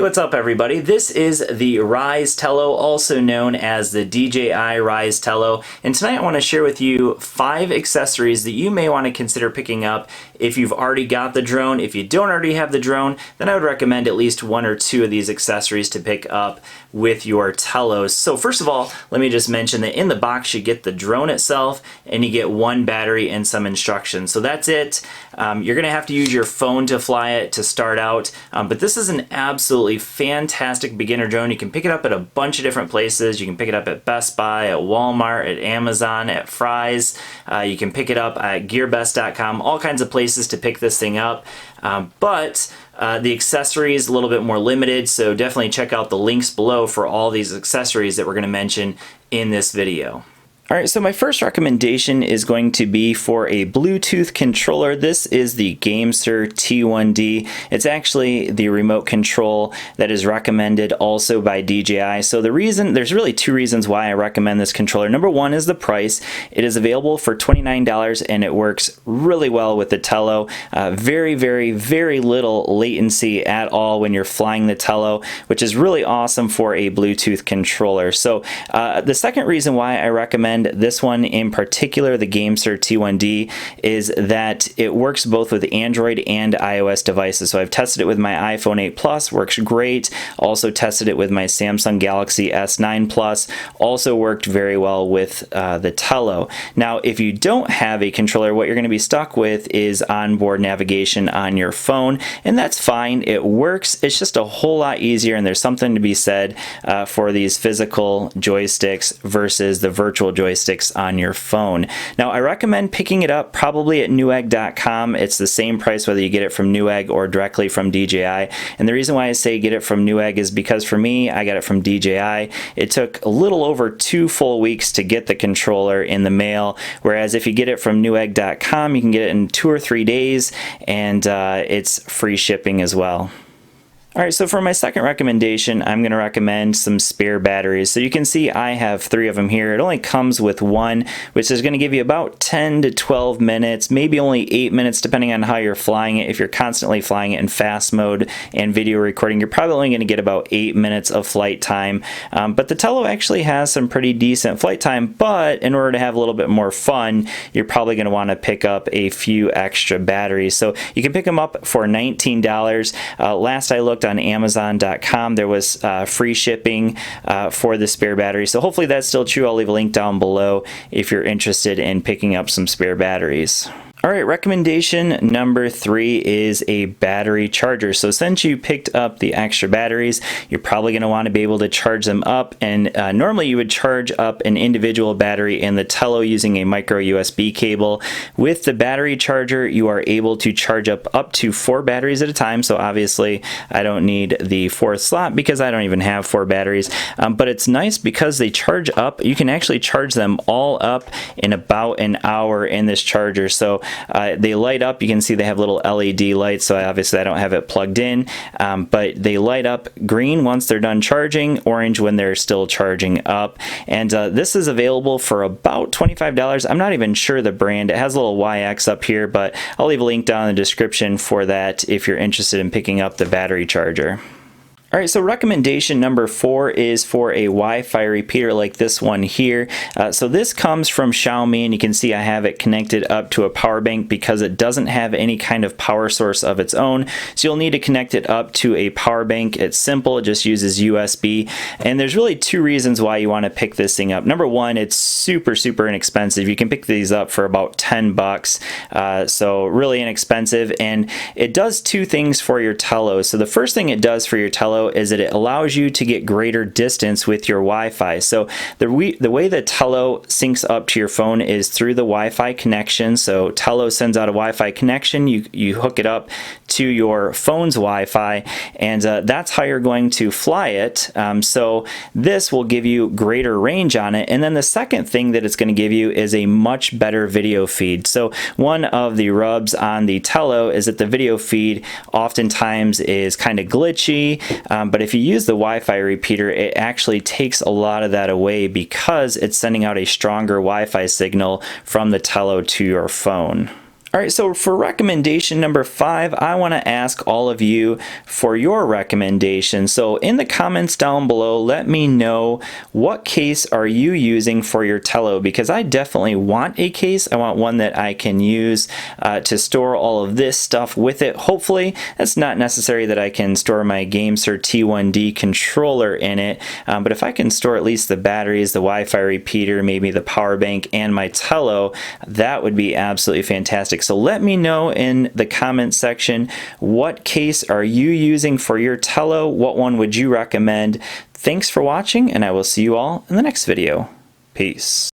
what's up everybody? This is the Ryze Tello, also known as the DJI Ryze Tello, and tonight I want to share with you 5 accessories that you may want to consider picking up if you've already got the drone. If you don't already have the drone, then I would recommend at least 1 or 2 of these accessories to pick up with your Tellos. So first of all, let me just mention that in the box you get the drone itself and you get 1 battery and some instructions. So that's it. You're going to have to use your phone to fly it to start out, but this is an absolutely fantastic beginner drone. You can pick it up at a bunch of different places. You can pick it up at Best Buy, at Walmart, at Amazon, at Fry's. You can pick it up at gearbest.com, all kinds of places to pick this thing up. But the accessory is a little bit more limited, so definitely check out the links below for all these accessories that we're going to mention in this video. Alright, so my first recommendation is going to be for a Bluetooth controller. This is the GameSir T1D. It's actually the remote control that is recommended also by DJI. So there's really 2 reasons why I recommend this controller. Number 1 is the price. It is available for $29 and it works really well with the Tello. Very little latency at all when you're flying the Tello, which is really awesome for a Bluetooth controller. So the second reason why I recommend this one in particular, the GameSir T1D, is that it works both with Android and iOS devices. So I've tested it with my iPhone 8 Plus, works great. Also tested it with my Samsung Galaxy S9 Plus, also worked very well with the Tello. Now, if you don't have a controller, what you're going to be stuck with is onboard navigation on your phone, and that's fine. It works. It's just a whole lot easier, and there's something to be said for these physical joysticks versus the virtual joysticks on your phone. Now, I recommend picking it up probably at newegg.com. It's the same price whether you get it from Newegg or directly from DJI. And the reason why I say get it from Newegg is because for me, I got it from DJI. It took a little over 2 full weeks to get the controller in the mail, whereas if you get it from newegg.com, you can get it in 2 or 3 days, and it's free shipping as well. Alright, so for my second recommendation, I'm going to recommend some spare batteries. So you can see I have 3 of them here. It only comes with 1, which is going to give you about 10 to 12 minutes, maybe only 8 minutes depending on how you're flying it. If you're constantly flying it in fast mode and video recording, you're probably only going to get about 8 minutes of flight time. But the Tello actually has some pretty decent flight time, but in order to have a little bit more fun, you're probably going to want to pick up a few extra batteries. So you can pick them up for $19. Last I looked on Amazon.com, there was free shipping for the spare battery. So hopefully that's still true. I'll leave a link down below if you're interested in picking up some spare batteries. Alright, recommendation number 3 is a battery charger. So since you picked up the extra batteries, you're probably going to want to be able to charge them up, and normally you would charge up an individual battery in the Tello using a micro USB cable. With the battery charger, you are able to charge up to 4 batteries at a time. So obviously I don't need the 4th slot because I don't even have 4 batteries, but it's nice because they charge up. You can actually charge them all up in about an hour in this charger. So they light up. You can see they have little LED lights, so obviously I don't have it plugged in, but they light up green once they're done charging, orange when they're still charging up, and this is available for about $25. I'm not even sure the brand. It has a little YX up here, but I'll leave a link down in the description for that if you're interested in picking up the battery charger. Alright, so recommendation number 4 is for a Wi-Fi repeater like this one here. So this comes from Xiaomi, and you can see I have it connected up to a power bank because it doesn't have any kind of power source of its own. So you'll need to connect it up to a power bank. It's simple, it just uses USB. And there's really 2 reasons why you want to pick this thing up. Number 1, it's super inexpensive. You can pick these up for about 10 bucks. So really inexpensive, and it does 2 things for your Tello. So the first thing it does for your Tello is that it allows you to get greater distance with your Wi-Fi. So the way the Tello syncs up to your phone is through the Wi-Fi connection. So Tello sends out a Wi-Fi connection, you hook it up to your phone's Wi-Fi, and that's how you're going to fly it. So this will give you greater range on it. And then the second thing that it's going to give you is a much better video feed. So one of the rubs on the Tello is that the video feed oftentimes is kind of glitchy. But if you use the Wi-Fi repeater, it actually takes a lot of that away because it's sending out a stronger Wi-Fi signal from the Tello to your phone. All right, so for recommendation number 5, I want to ask all of you for your recommendation. So in the comments down below, let me know what case are you using for your Tello, because I definitely want a case. I want one that I can use to store all of this stuff with it. Hopefully, it's not necessary that I can store my GameSir T1D controller in it, but if I can store at least the batteries, the Wi-Fi repeater, maybe the power bank, and my Tello, that would be absolutely fantastic. So let me know in the comments section, what case are you using for your Tello? What one would you recommend? Thanks for watching, and I will see you all in the next video. Peace.